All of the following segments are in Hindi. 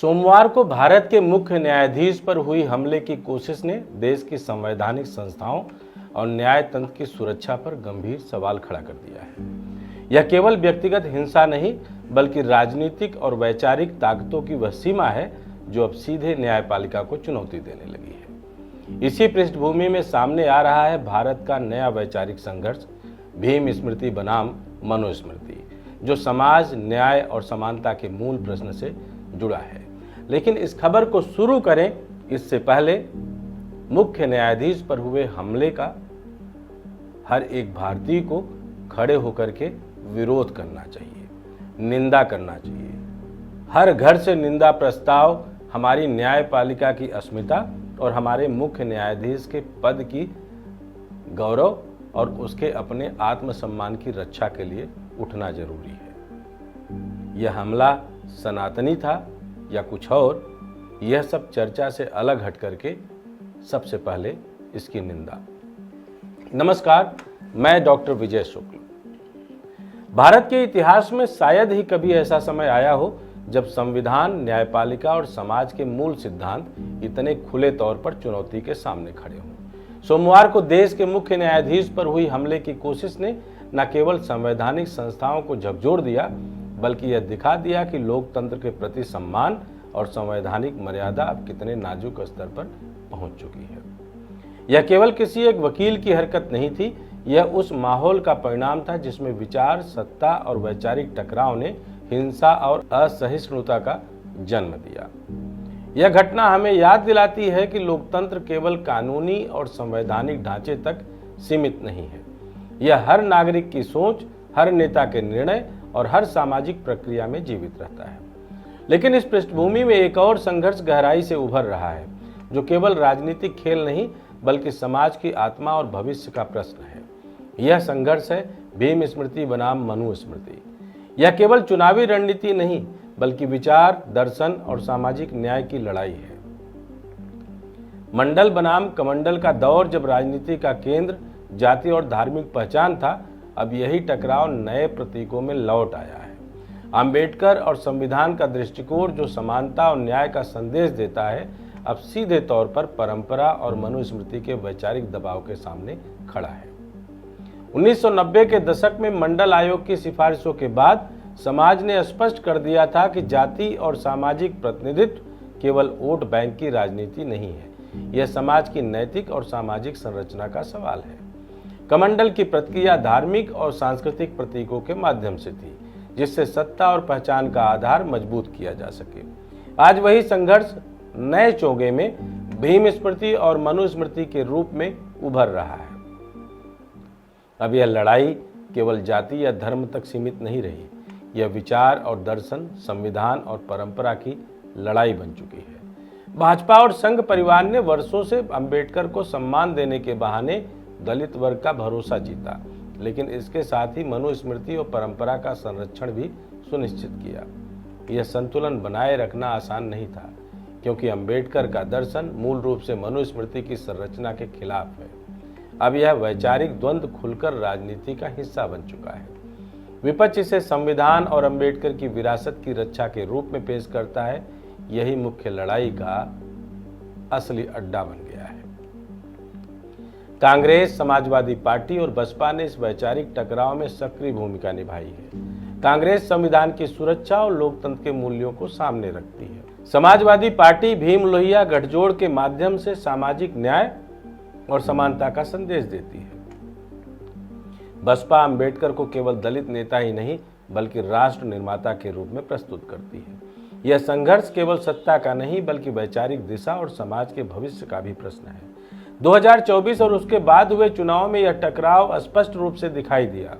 सोमवार को भारत के मुख्य न्यायाधीश पर हुई हमले की कोशिश ने देश की संवैधानिक संस्थाओं और न्याय तंत्र की सुरक्षा पर गंभीर सवाल खड़ा कर दिया है। यह केवल व्यक्तिगत हिंसा नहीं बल्कि राजनीतिक और वैचारिक ताकतों की वह सीमा है जो अब सीधे न्यायपालिका को चुनौती देने लगी है। इसी पृष्ठभूमि में सामने आ रहा है भारत का नया वैचारिक संघर्ष, भीम स्मृति बनाम मनुस्मृति, जो समाज, न्याय और समानता के मूल प्रश्न से जुड़ा है। लेकिन इस खबर को शुरू करें इससे पहले मुख्य न्यायाधीश पर हुए हमले का हर एक भारतीय को खड़े होकर के विरोध करना चाहिए, निंदा करना चाहिए। हर घर से निंदा प्रस्ताव हमारी न्यायपालिका की अस्मिता और हमारे मुख्य न्यायाधीश के पद की गौरव और उसके अपने आत्मसम्मान की रक्षा के लिए उठना जरूरी है। यह हमला सनातनी था या कुछ और, यह सब चर्चा से अलग हट करके सबसे पहले इसकी निंदा। नमस्कार, मैं डॉक्टर विजय शुक्ल। भारत के इतिहास में शायद ही कभी ऐसा समय आया हो जब संविधान, न्यायपालिका और समाज के मूल सिद्धांत इतने खुले तौर पर चुनौती के सामने खड़े हों। सोमवार को देश के मुख्य न्यायाधीश पर हुई हमले की कोशिश ने न केवल संवैधानिक संस्थाओं को झकझोर दिया बल्कि यह दिखा दिया कि लोकतंत्र के प्रति सम्मान और संवैधानिक मर्यादा अब कितने नाजुक स्तर पर पहुंच चुकी है। यह केवल किसी एक वकील की हरकत नहीं थी, यह उस माहौल का परिणाम था जिसमें विचार, सत्ता और वैचारिक टकराव ने हिंसा और असहिष्णुता का जन्म दिया। यह घटना हमें याद दिलाती है कि लोकतंत्र केवल कानूनी और संवैधानिक ढांचे तक सीमित नहीं है। यह हर नागरिक की सोच, हर नेता के निर्णय और हर सामाजिक प्रक्रिया में जीवित रहता है। लेकिन इस पृष्ठभूमि में एक और संघर्ष गहराई से उभर रहा है, जो केवल राजनीतिक खेल नहीं बल्कि समाज की आत्मा और भविष्य का प्रश्न है। यह संघर्ष है भीम स्मृति बनाम मनुस्मृति। यह केवल चुनावी रणनीति नहीं बल्कि विचार, दर्शन और सामाजिक न्याय की लड़ाई है। मंडल बनाम कमंडल का दौर जब राजनीति का केंद्र जाति और धार्मिक पहचान था, अब यही टकराव नए प्रतीकों में लौट आया है। अंबेडकर और संविधान का दृष्टिकोण जो समानता और न्याय का संदेश देता है, अब सीधे तौर पर परंपरा और मनुस्मृति के वैचारिक दबाव के सामने खड़ा है। 1990 के दशक में मंडल आयोग की सिफारिशों के बाद समाज ने स्पष्ट कर दिया था कि जाति और सामाजिक प्रतिनिधित्व केवल वोट बैंक की राजनीति नहीं है, यह समाज की नैतिक और सामाजिक संरचना का सवाल है। कमंडल की प्रक्रिया धार्मिक और सांस्कृतिक प्रतीकों के माध्यम से थी, जिससे सत्ता और पहचान का आधार मजबूत किया जा सके। आज वही संघर्ष नए चोगे में भीम स्मृति और मनुस्मृति के रूप में उभर रहा है। अब यह लड़ाई केवल जाति या धर्म तक सीमित नहीं रही, यह विचार और दर्शन, संविधान और परंपरा की लड़ाई बन चुकी है। भाजपा और संघ परिवार ने वर्षों से अंबेडकर को सम्मान देने के बहाने दलित वर्ग का भरोसा जीता, लेकिन इसके साथ ही मनुस्मृति और परंपरा का संरक्षण भी सुनिश्चित किया। यह संतुलन बनाए रखना आसान नहीं था, क्योंकि अंबेडकर का दर्शन मूल रूप से मनुस्मृति की संरचना के खिलाफ है। अब यह वैचारिक द्वंद्व खुलकर राजनीति का हिस्सा बन चुका है। विपक्ष इसे संविधान और अंबेडकर की विरासत की रक्षा के रूप में पेश करता है। यही मुख्य लड़ाई का असली अड्डा बन गया है। कांग्रेस, समाजवादी पार्टी और बसपा ने इस वैचारिक टकराव में सक्रिय भूमिका निभाई है। कांग्रेस संविधान की सुरक्षा और लोकतंत्र के मूल्यों को सामने रखती है। समाजवादी पार्टी भीम लोहिया गठजोड़ के माध्यम से सामाजिक न्याय और समानता का संदेश देती है। बसपा अंबेडकर को केवल दलित नेता ही नहीं बल्कि राष्ट्र निर्माता के रूप में प्रस्तुत करती है। यह संघर्ष केवल सत्ता का नहीं बल्कि वैचारिक दिशा और समाज के भविष्य का भी प्रश्न है। 2024 और उसके बाद हुए चुनाव में यह टकराव स्पष्ट रूप से दिखाई दिया।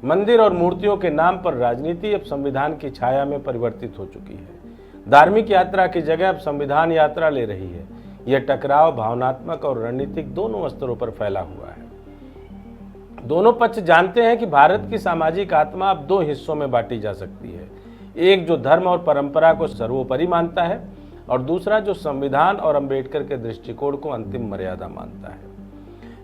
मंदिर और मूर्तियों के नाम पर राजनीति अब संविधान की छाया में परिवर्तित हो चुकी है। धार्मिक यात्रा की जगह अब संविधान यात्रा ले रही है। यह टकराव भावनात्मक और रणनीतिक दोनों स्तरों पर फैला हुआ है। दोनों पक्ष जानते हैं कि भारत की सामाजिक आत्मा अब दो हिस्सों में बांटी जा सकती है, एक जो धर्म और परंपरा को सर्वोपरि मानता है और दूसरा जो संविधान और अंबेडकर के दृष्टिकोण को अंतिम मर्यादा मानता है।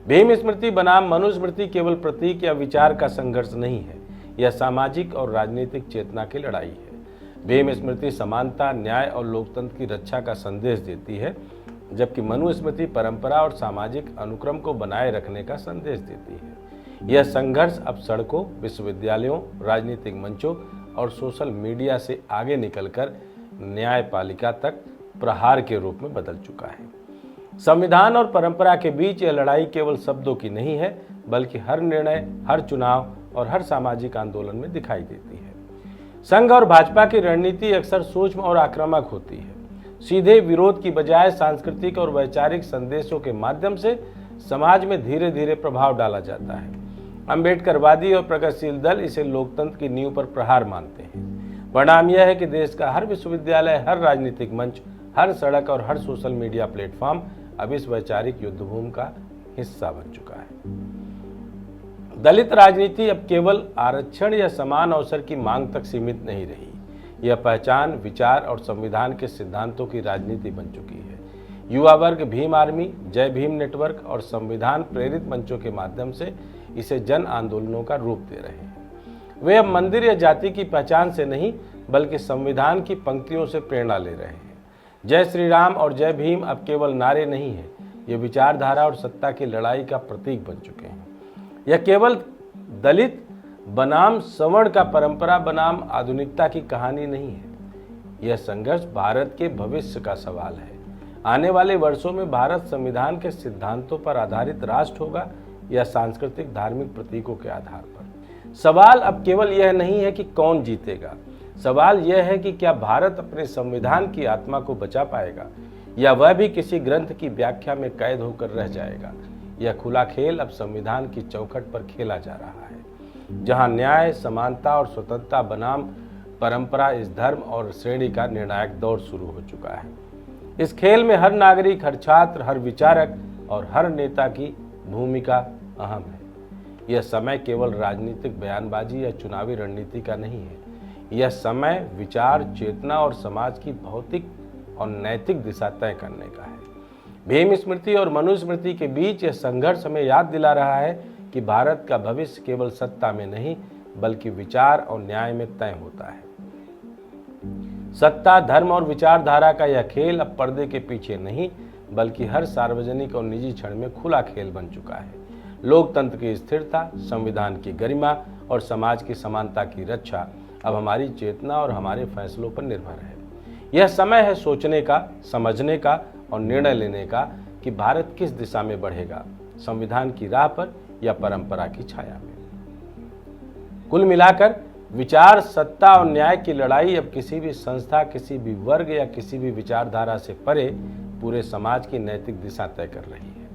भीम स्मृति बनाम मनुस्मृति केवल प्रतीक या विचार का संघर्ष नहीं है, यह सामाजिक और राजनीतिक चेतना की लड़ाई है। भीम स्मृति समानता, न्याय और लोकतंत्र की रक्षा का संदेश देती है, जबकि मनु स्मृति परंपरा और सामाजिक अनुक्रम को बनाए रखने का संदेश देती है। यह संघर्ष अब सड़कों, विश्वविद्यालयों, राजनीतिक मंचों और सोशल मीडिया से आगे निकलकर न्यायपालिका तक प्रहार के रूप में बदल चुका है। संविधान और परंपरा के बीच यह लड़ाई केवल शब्दों की नहीं है, बल्कि हर निर्णय, हर चुनाव और हर सामाजिक आंदोलन में दिखाई देती है। संघ और भाजपा की रणनीति अक्सर सूक्ष्म और आक्रामक होती है। सीधे विरोध की बजाय सांस्कृतिक और वैचारिक संदेशों के माध्यम से समाज में धीरे धीरे प्रभाव डाला जाता है। अम्बेडकरवादी और प्रगतिशील दल इसे लोकतंत्र की नींव पर प्रहार मानते हैं। परिणाम यह है कि देश का हर विश्वविद्यालय, हर राजनीतिक मंच, हर सड़क और हर सोशल मीडिया प्लेटफॉर्म अब इस वैचारिक युद्धभूमि का हिस्सा बन चुका है। दलित राजनीति अब केवल आरक्षण या समान अवसर की मांग तक सीमित नहीं रही। यह पहचान, विचार और संविधान के सिद्धांतों की राजनीति बन चुकी है। युवा वर्ग भीम आर्मी, जय भीम नेटवर्क और संविधान प्रेरित मंचों के माध्यम से इसे जन आंदोलनों का रूप दे रहे हैं। वे अब मंदिर या जाति की पहचान से नहीं, बल्कि संविधान की पंक्तियों से प्रेरणा ले रहे हैं। जय श्री राम और जय भीम अब केवल नारे नहीं है, ये विचारधारा और सत्ता की लड़ाई का प्रतीक बन चुके हैं। यह केवल दलित बनाम सवर्ण का परंपरा बनाम आधुनिकता की कहानी नहीं है। यह संघर्ष भारत के भविष्य का सवाल है। आने वाले वर्षों में भारत संविधान के सिद्धांतों पर आधारित राष्ट्र होगा या सांस्कृतिक धार्मिक प्रतीकों के आधार पर। सवाल अब केवल यह नहीं है कि कौन जीतेगा, सवाल यह है कि क्या भारत अपने संविधान की आत्मा को बचा पाएगा या वह भी किसी ग्रंथ की व्याख्या में कैद होकर रह जाएगा। यह खुला खेल अब संविधान की चौखट पर खेला जा रहा है, जहां न्याय, समानता और स्वतंत्रता बनाम परंपरा, इस धर्म और श्रेणी का निर्णायक दौर शुरू हो चुका है। इस खेल में हर नागरिक, हर छात्र, हर विचारक और हर नेता की भूमिका अहम है। यह समय केवल राजनीतिक बयानबाजी या चुनावी रणनीति का नहीं है। यह समय विचार, चेतना और समाज की भौतिक और नैतिक दिशा तय करने का है। भीम स्मृति और मनु स्मृति के बीच यह संघर्ष हमें याद दिला रहा है कि भारत का भविष्य केवल सत्ता में नहीं, बल्कि विचार और न्याय में तय होता है। सत्ता, धर्म और विचारधारा का यह खेल अब पर्दे के पीछे नहीं, बल्कि हर सार्वजनिक और निजी क्षण में खुला खेल बन चुका है। लोकतंत्र की स्थिरता, संविधान की गरिमा और समाज की समानता की रक्षा अब हमारी चेतना और हमारे फैसलों पर निर्भर है। यह समय है सोचने का, समझने का और निर्णय लेने का कि भारत किस दिशा में बढ़ेगा, संविधान की राह पर या परंपरा की छाया में। कुल मिलाकर विचार, सत्ता और न्याय की लड़ाई अब किसी भी संस्था, किसी भी वर्ग या किसी भी विचारधारा से परे पूरे समाज की नैतिक दिशा तय कर रही है।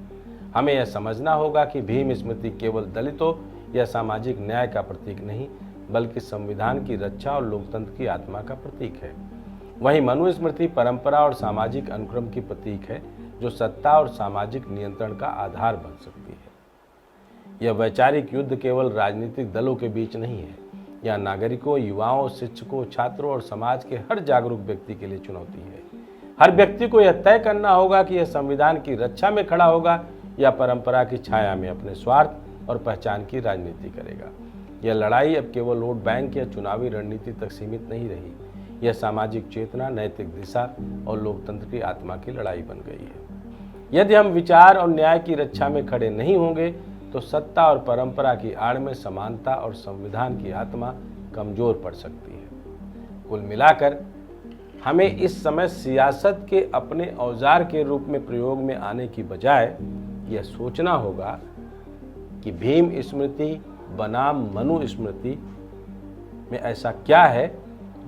हमें यह समझना होगा कि भीम स्मृति केवल दलितों या सामाजिक न्याय का प्रतीक नहीं, बल्कि संविधान की रक्षा और लोकतंत्र की आत्मा का प्रतीक है। वहीं मनु स्मृति परंपरा और सामाजिक अनुक्रम की प्रतीक है, जो सत्ता और सामाजिक नियंत्रण का आधार बन सकती है। यह वैचारिक युद्ध केवल राजनीतिक दलों के बीच नहीं है, यह नागरिकों, युवाओं, शिक्षकों, छात्रों और समाज के हर जागरूक व्यक्ति के लिए चुनौती है। हर व्यक्ति को यह तय करना होगा कि यह संविधान की रक्षा में खड़ा होगा या परंपरा की छाया में अपने स्वार्थ और पहचान की राजनीति करेगा। यह लड़ाई अब केवल वोट बैंक या चुनावी रणनीति तक सीमित नहीं रही, यह सामाजिक चेतना, नैतिक दिशा और लोकतंत्र की आत्मा की लड़ाई बन गई है। यदि हम विचार और न्याय की रक्षा में खड़े नहीं होंगे तो सत्ता और परंपरा की आड़ में समानता और संविधान की आत्मा कमजोर पड़ सकती है। कुल मिलाकर हमें इस समय सियासत के अपने औजार के रूप में प्रयोग में आने की बजाय यह सोचना होगा कि भीम स्मृति बनाम मनु स्मृति में ऐसा क्या है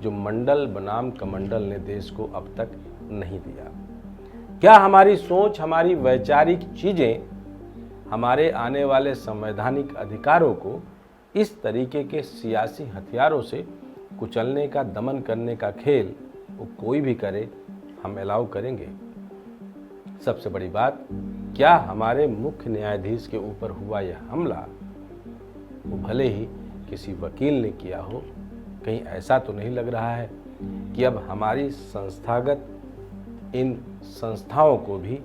जो मंडल बनाम कमंडल ने देश को अब तक नहीं दिया। क्या हमारी सोच, हमारी वैचारिक चीजें हमारे आने वाले संवैधानिक अधिकारों को इस तरीके के सियासी हथियारों से कुचलने का, दमन करने का खेल वो कोई भी करे, हम अलाउ करेंगे? सबसे बड़ी बात, क्या हमारे मुख्य न्यायाधीश के ऊपर हुआ यह हमला वो भले ही किसी वकील ने किया हो, कहीं ऐसा तो नहीं लग रहा है कि अब हमारी संस्थागत इन संस्थाओं को भी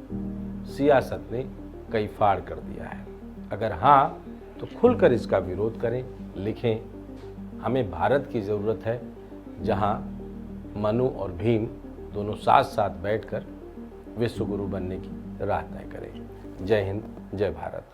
सियासत ने कई फाड़ कर दिया है? अगर हाँ, तो खुलकर इसका विरोध करें, लिखें। हमें भारत की ज़रूरत है जहां मनु और भीम दोनों साथ साथ बैठकर विश्व गुरु बनने की राह तय करें। जय हिंद, जय भारत।